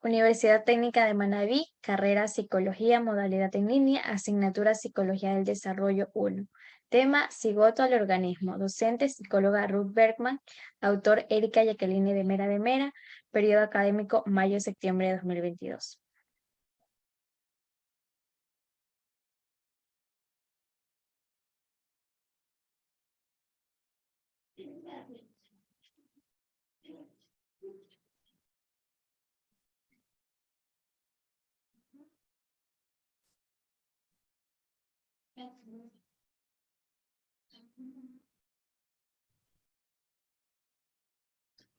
Universidad Técnica de Manabí, carrera Psicología, modalidad en línea, asignatura Psicología del Desarrollo 1. Tema, cigoto al organismo. Docente, psicóloga Ruth Bergman. Autor, Erika Jacqueline de Mera. Periodo académico, mayo-septiembre de 2022.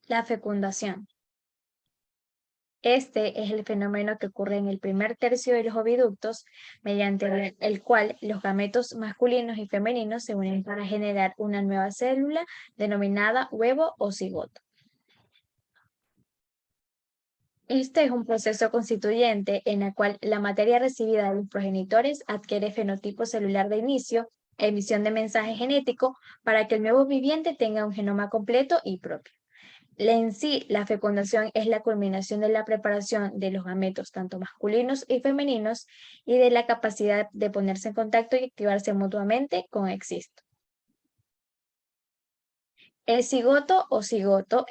La fecundación. Este es el fenómeno que ocurre en el primer tercio de los oviductos, mediante el cual los gametos masculinos y femeninos se unen para generar una nueva célula denominada huevo o cigoto. Este es un proceso constituyente en el cual la materia recibida de los progenitores adquiere fenotipo celular de inicio, emisión de mensaje genético, para que el nuevo viviente tenga un genoma completo y propio. En sí, la fecundación es la culminación de la preparación de los gametos, tanto masculinos y femeninos, y de la capacidad de ponerse en contacto y activarse mutuamente con existo. El cigoto o cigoto,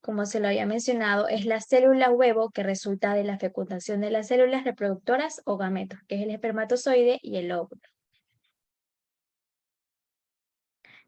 como se lo había mencionado, es la célula huevo que resulta de la fecundación de las células reproductoras o gametos, que es el espermatozoide y el óvulo.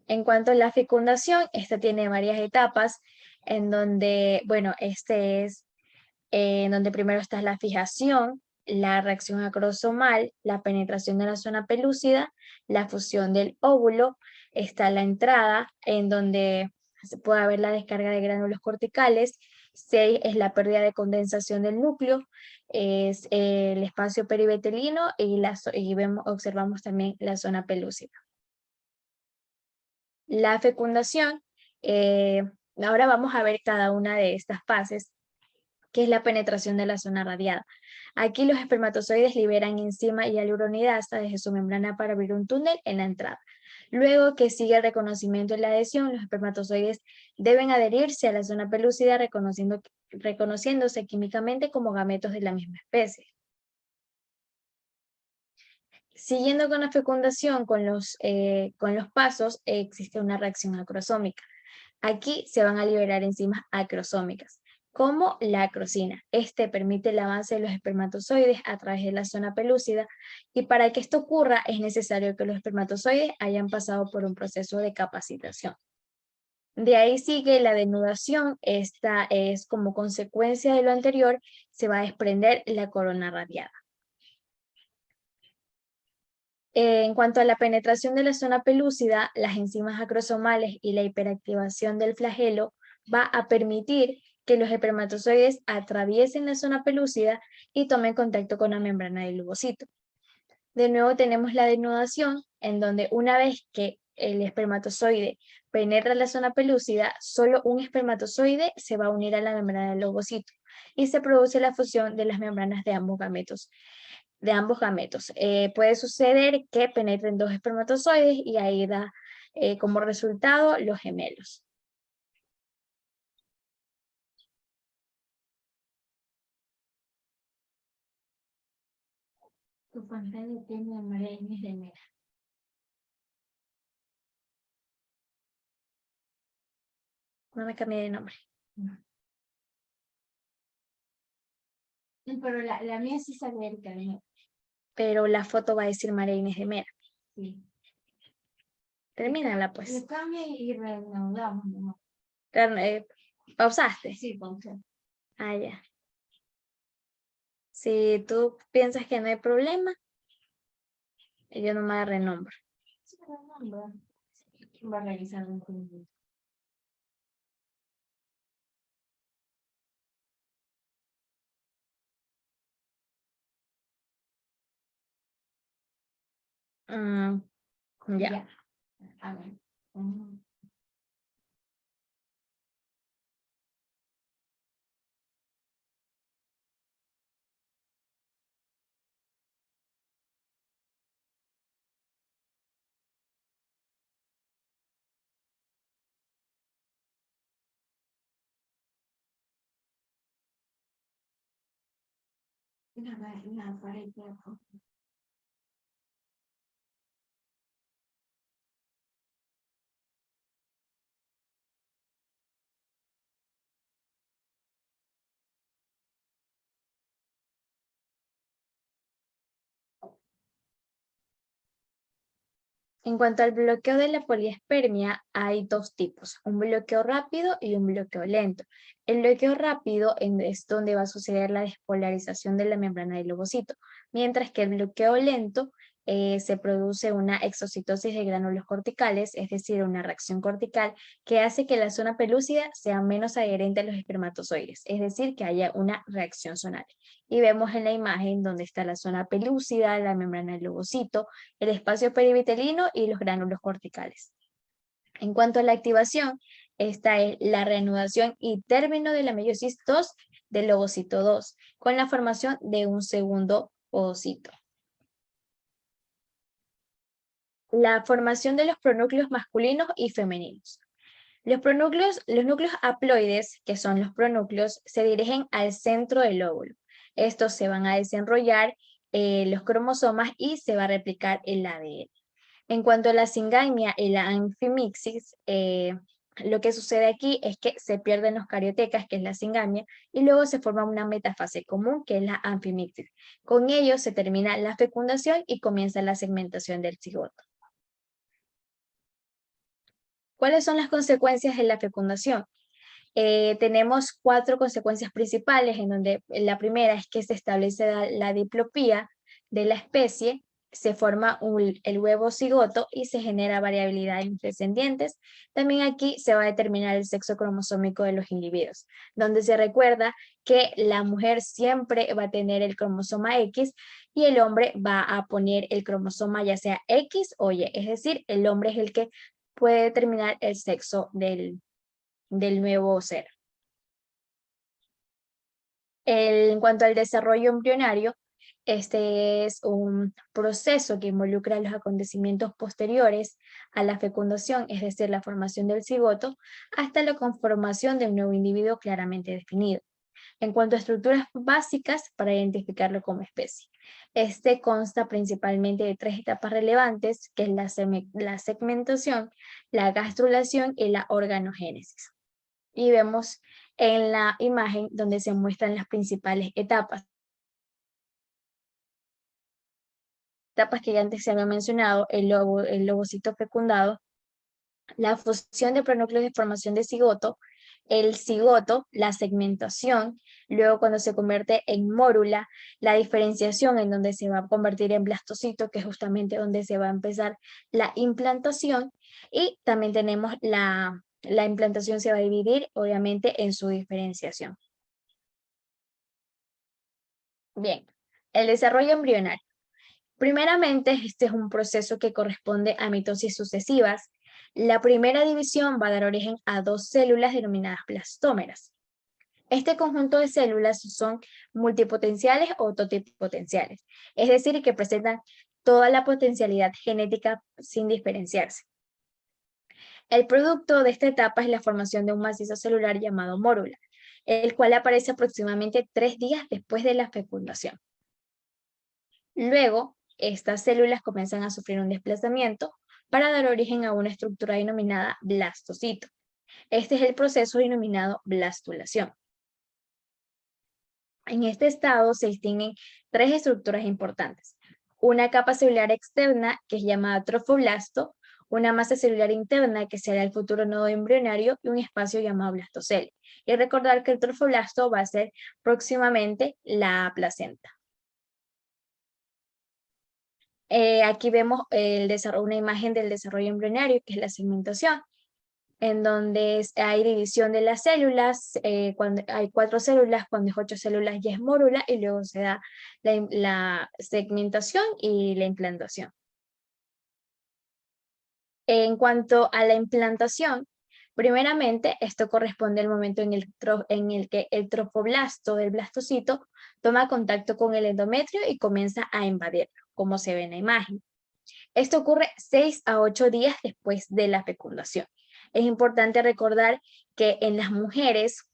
En cuanto a la fecundación, esta tiene varias etapas en donde, bueno, en donde primero está la fijación, la reacción acrosomal, la penetración de la zona pelúcida, la fusión del óvulo, está la entrada, en donde se puede ver la descarga de gránulos corticales. 6 es la pérdida de condensación del núcleo, es el espacio perivetelino y observamos también la zona pelúcida. La fecundación, ahora vamos a ver cada una de estas fases, que es la penetración de la zona radiada. Aquí los espermatozoides liberan enzima y hialuronidasa desde su membrana para abrir un túnel en la entrada. Luego que sigue el reconocimiento y la adhesión, los espermatozoides deben adherirse a la zona pelúcida reconociéndose químicamente como gametos de la misma especie. Siguiendo con la fecundación, con los pasos, existe una reacción acrosómica. Aquí se van a liberar enzimas acrosómicas, como la acrosina. Este permite el avance de los espermatozoides a través de la zona pelúcida, y para que esto ocurra es necesario que los espermatozoides hayan pasado por un proceso de capacitación. De ahí sigue la denudación. Esta es como consecuencia de lo anterior, se va a desprender la corona radiada. En cuanto a la penetración de la zona pelúcida, las enzimas acrosomales y la hiperactivación del flagelo va a permitir que los espermatozoides atraviesen la zona pelúcida y tomen contacto con la membrana del ovocito. De nuevo tenemos la denudación, en donde una vez que el espermatozoide penetra la zona pelúcida, solo un espermatozoide se va a unir a la membrana del ovocito y se produce la fusión de las membranas de ambos gametos. Puede suceder que penetren 2 espermatozoides y ahí da como resultado los gemelos. Tu pantalla tiene Mareines de Mera. No me cambié de nombre. No. Pero la mía sí sale Erika de Mera. Pero la foto va a decir María Inés de Mera. Sí. Termínala, pues. Le cambia y reanudamos, ¿no? ¿Pausaste? Sí, pausé. Ah, ya. Si tú piensas que no hay problema, yo no me renombro. Sí, renombro. ¿Quién va a revisar un conjunto? Ya. A ver. La pared de abajo. En cuanto al bloqueo de la poliespermia, hay dos tipos, un bloqueo rápido y un bloqueo lento. El bloqueo rápido es donde va a suceder la despolarización de la membrana del ovocito, mientras que el bloqueo lento se produce una exocitosis de gránulos corticales, es decir, una reacción cortical que hace que la zona pelúcida sea menos adherente a los espermatozoides, es decir, que haya una reacción zonal. Y vemos en la imagen donde está la zona pelúcida, la membrana del ovocito, el espacio perivitelino y los gránulos corticales. En cuanto a la activación, esta es la reanudación y término de la meiosis 2 del ovocito 2, con la formación de un segundo ovocito. La formación de los pronúcleos masculinos y femeninos. Los núcleos haploides, que son los pronúcleos, se dirigen al centro del óvulo. Estos se van a desenrollar los cromosomas y se va a replicar el ADN. En cuanto a la singamia y la anfimixis, lo que sucede aquí es que se pierden los cariotecas, que es la singamia, y luego se forma una metafase común, que es la anfimixis. Con ello se termina la fecundación y comienza la segmentación del cigoto. ¿Cuáles son las consecuencias de la fecundación? Tenemos 4 consecuencias principales, en donde la primera es que se establece la diplopía de la especie, se forma el huevo cigoto y se genera variabilidad en descendientes. También aquí se va a determinar el sexo cromosómico de los individuos, donde se recuerda que la mujer siempre va a tener el cromosoma X y el hombre va a poner el cromosoma ya sea X o Y, es decir, el hombre es el que puede determinar el sexo del nuevo ser. En cuanto al desarrollo embrionario, este es un proceso que involucra los acontecimientos posteriores a la fecundación, es decir, la formación del cigoto, hasta la conformación de un nuevo individuo claramente definido. En cuanto a estructuras básicas para identificarlo como especie, este consta principalmente de 3 etapas relevantes, que es la segmentación, la gastrulación y la organogénesis. Y vemos en la imagen donde se muestran las principales etapas. Etapas que ya antes se había mencionado, el ovocito fecundado, la fusión de pronúcleos de formación de cigoto, el cigoto, la segmentación, luego cuando se convierte en mórula, la diferenciación en donde se va a convertir en blastocito, que es justamente donde se va a empezar la implantación, y también tenemos la implantación se va a dividir obviamente en su diferenciación. Bien, el desarrollo embrionario. Primeramente, este es un proceso que corresponde a mitosis sucesivas. La primera división va a dar origen a 2 células denominadas blastómeras. Este conjunto de células son multipotenciales o totipotenciales, es decir, que presentan toda la potencialidad genética sin diferenciarse. El producto de esta etapa es la formación de un macizo celular llamado mórula, el cual aparece aproximadamente 3 días después de la fecundación. Luego, estas células comienzan a sufrir un desplazamiento para dar origen a una estructura denominada blastocito. Este es el proceso denominado blastulación. En este estado se distinguen 3 estructuras importantes. Una capa celular externa, que es llamada trofoblasto, una masa celular interna, que será el futuro nodo embrionario, y un espacio llamado blastocele. Y recordar que el trofoblasto va a ser próximamente la placenta. Aquí vemos una imagen del desarrollo embrionario, que es la segmentación, en donde hay división de las células, cuando hay 4 células, cuando es 8 células ya es mórula, y luego se da la segmentación y la implantación. En cuanto a la implantación, primeramente esto corresponde al momento en el que el trofoblasto del blastocito toma contacto con el endometrio y comienza a invadirlo, como se ve en la imagen. Esto ocurre 6 a 8 días después de la fecundación. Es importante recordar que en las mujeres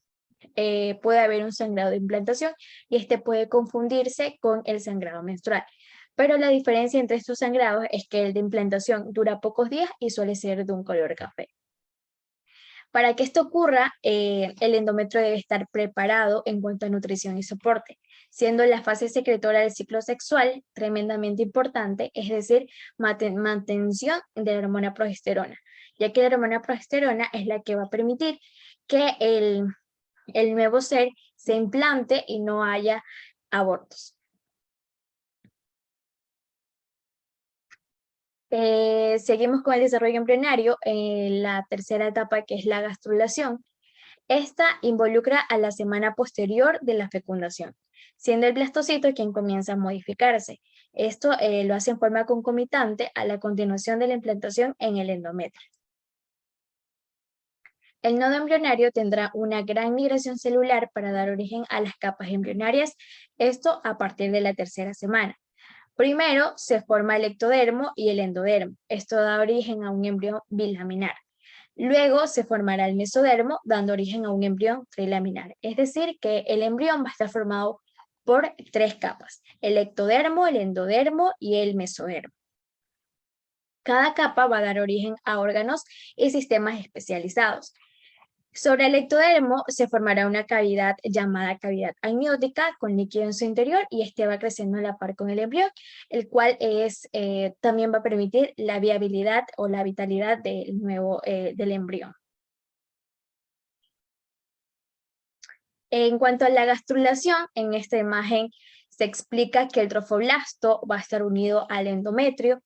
puede haber un sangrado de implantación y este puede confundirse con el sangrado menstrual. Pero la diferencia entre estos sangrados es que el de implantación dura pocos días y suele ser de un color café. Para que esto ocurra, el endometrio debe estar preparado en cuanto a nutrición y soporte, siendo la fase secretora del ciclo sexual tremendamente importante, es decir, mantención de la hormona progesterona, ya que la hormona progesterona es la que va a permitir que el nuevo ser se implante y no haya abortos. Seguimos con el desarrollo embrionario en la tercera etapa, que es la gastrulación. Esta involucra a la semana posterior de la fecundación, siendo el blastocito quien comienza a modificarse. Esto lo hace en forma concomitante a la continuación de la implantación en el endometrio. El nodo embrionario tendrá una gran migración celular para dar origen a las capas embrionarias, esto a partir de la tercera semana. Primero se forma el ectodermo y el endodermo. Esto da origen a un embrión bilaminar. Luego se formará el mesodermo, dando origen a un embrión trilaminar. Es decir, que el embrión va a estar formado por 3 capas: el ectodermo, el endodermo y el mesodermo. Cada capa va a dar origen a órganos y sistemas especializados. Sobre el ectodermo se formará una cavidad llamada cavidad amniótica con líquido en su interior y este va creciendo a la par con el embrión, el cual también va a permitir la viabilidad o la vitalidad del embrión. En cuanto a la gastrulación, en esta imagen se explica que el trofoblasto va a estar unido al endometrio,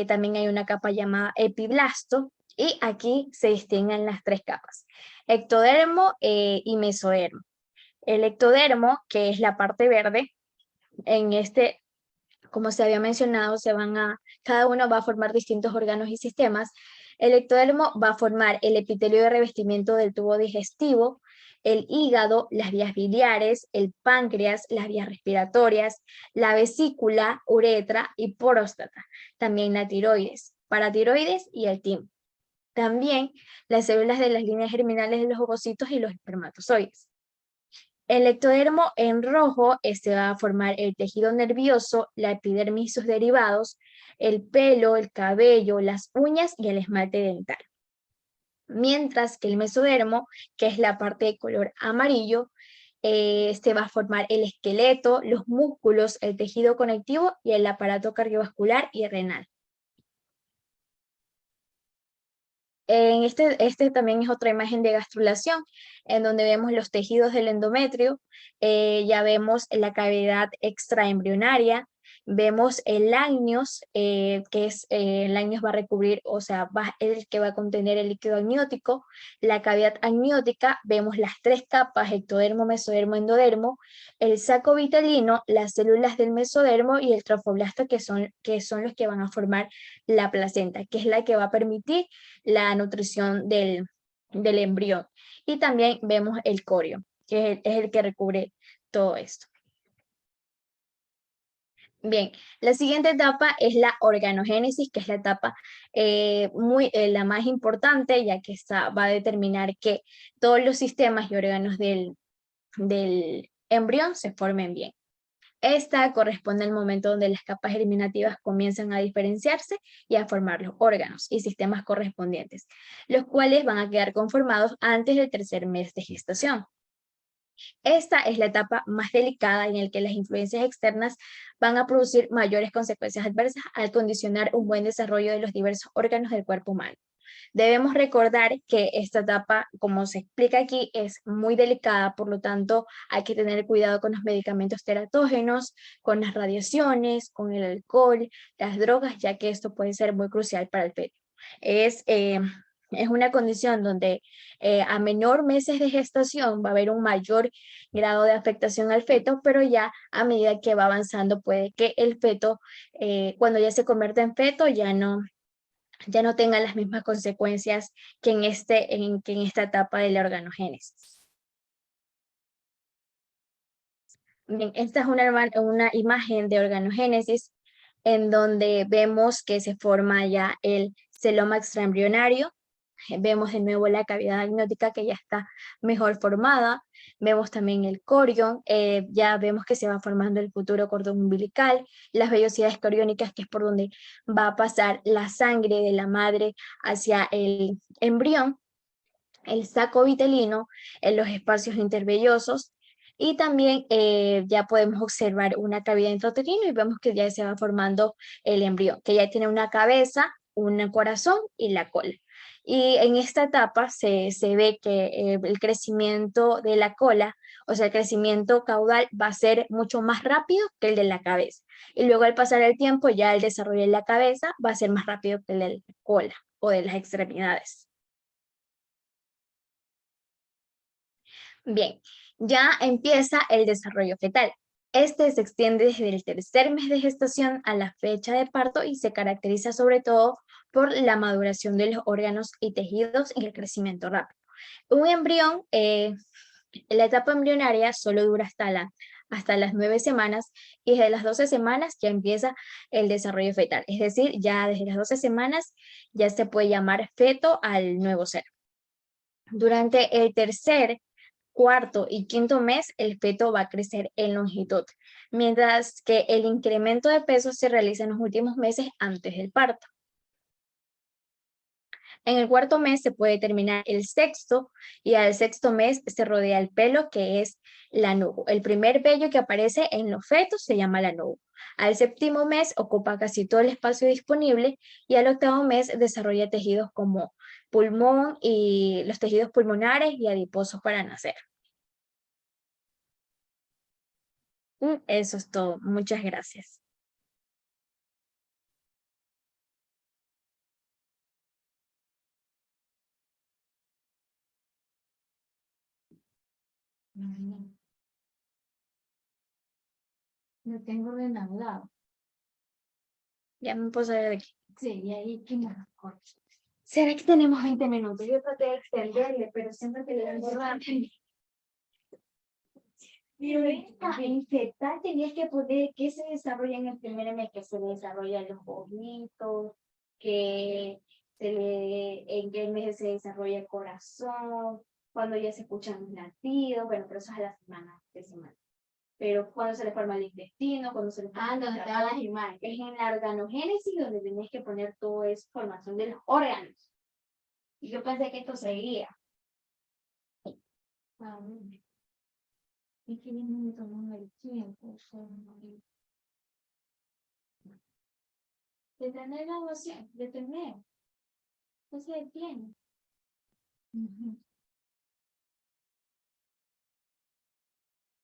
también hay una capa llamada epiblasto, y aquí se distinguen las 3 capas: ectodermo y mesodermo. El ectodermo, que es la parte verde, como se había mencionado, cada uno va a formar distintos órganos y sistemas. El ectodermo va a formar el epitelio de revestimiento del tubo digestivo, el hígado, las vías biliares, el páncreas, las vías respiratorias, la vesícula, uretra y próstata. También la tiroides, paratiroides y el timo. También las células de las líneas germinales de los ovocitos y los espermatozoides. El ectodermo en rojo va a formar el tejido nervioso, la epidermis y sus derivados, el pelo, el cabello, las uñas y el esmalte dental. Mientras que el mesodermo, que es la parte de color amarillo, va a formar el esqueleto, los músculos, el tejido conectivo y el aparato cardiovascular y renal. Este también es otra imagen de gastrulación, en donde vemos los tejidos del endometrio, ya vemos la cavidad extraembrionaria, vemos el amnios, el amnios va a recubrir, o sea, es el que va a contener el líquido amniótico. La cavidad amniótica, vemos las 3 capas: ectodermo, mesodermo, endodermo, el saco vitelino, las células del mesodermo y el trofoblasto, que son los que van a formar la placenta, que es la que va a permitir la nutrición del embrión. Y también vemos el corio, que es el que recubre todo esto. Bien, la siguiente etapa es la organogénesis, que es la etapa la más importante, ya que va a determinar que todos los sistemas y órganos del embrión se formen bien. Esta corresponde al momento donde las capas germinativas comienzan a diferenciarse y a formar los órganos y sistemas correspondientes, los cuales van a quedar conformados antes del 3er mes de gestación. Esta es la etapa más delicada en la que las influencias externas van a producir mayores consecuencias adversas al condicionar un buen desarrollo de los diversos órganos del cuerpo humano. Debemos recordar que esta etapa, como se explica aquí, es muy delicada, por lo tanto hay que tener cuidado con los medicamentos teratógenos, con las radiaciones, con el alcohol, las drogas, ya que esto puede ser muy crucial para el feto. Es una condición donde a menor meses de gestación va a haber un mayor grado de afectación al feto, pero ya a medida que va avanzando puede que el feto, cuando ya se convierte en feto, ya no tenga las mismas consecuencias que en esta etapa de la organogénesis. Bien, esta es una imagen de organogénesis en donde vemos que se forma ya el celoma extraembrionario. Vemos de nuevo la cavidad amniótica que ya está mejor formada. Vemos también el corión, ya vemos que se va formando el futuro cordón umbilical, las vellosidades coriónicas, que es por donde va a pasar la sangre de la madre hacia el embrión, el saco vitelino en los espacios intervellosos, y también ya podemos observar una cavidad intrauterina y vemos que ya se va formando el embrión, que ya tiene una cabeza, un corazón y la cola. Y en esta etapa se ve que el crecimiento de la cola, o sea, el crecimiento caudal va a ser mucho más rápido que el de la cabeza. Y luego al pasar el tiempo, ya el desarrollo de la cabeza va a ser más rápido que el de la cola o de las extremidades. Bien, ya empieza el desarrollo fetal. Este se extiende desde el tercer mes de gestación a la fecha de parto y se caracteriza sobre todo por la maduración de los órganos y tejidos y el crecimiento rápido. Un embrión, la etapa embrionaria solo dura hasta las 9 semanas, y desde las 12 semanas ya empieza el desarrollo fetal. Es decir, ya desde las 12 semanas ya se puede llamar feto al nuevo ser. Durante el tercer, cuarto y quinto mes, el feto va a crecer en longitud, mientras que el incremento de peso se realiza en los últimos meses antes del parto. En el cuarto mes se puede terminar el sexto, y al sexto mes se rodea el pelo, que es lanugo. El primer vello que aparece en los fetos se llama lanugo. Al séptimo mes ocupa casi todo el espacio disponible, y al octavo mes desarrolla tejidos como pulmón y los tejidos pulmonares y adiposos para nacer. Eso es todo. Muchas gracias. Lo tengo ordenado. Ya me puedo salir de aquí. Sí, y ahí que me recorto. ¿Será que tenemos 20 minutos? Yo traté de extenderle, pero siempre que le dan rápido. Pero en fetal tenías que poner que se desarrolla en el primer mes, que se desarrollan los ojitos, en qué mes se desarrolla el corazón, cuando ya se escuchan los latidos, bueno, pero eso es a la semana. Pero cuando se le forma el intestino, cuando se le forma Donde estaban las imágenes. es en la organogénesis donde tenías que poner toda esa formación de los órganos. Y yo pensé que esto seguía. Es que me tomó el tiempo. De tener la graduación, de tener. Entonces tiene.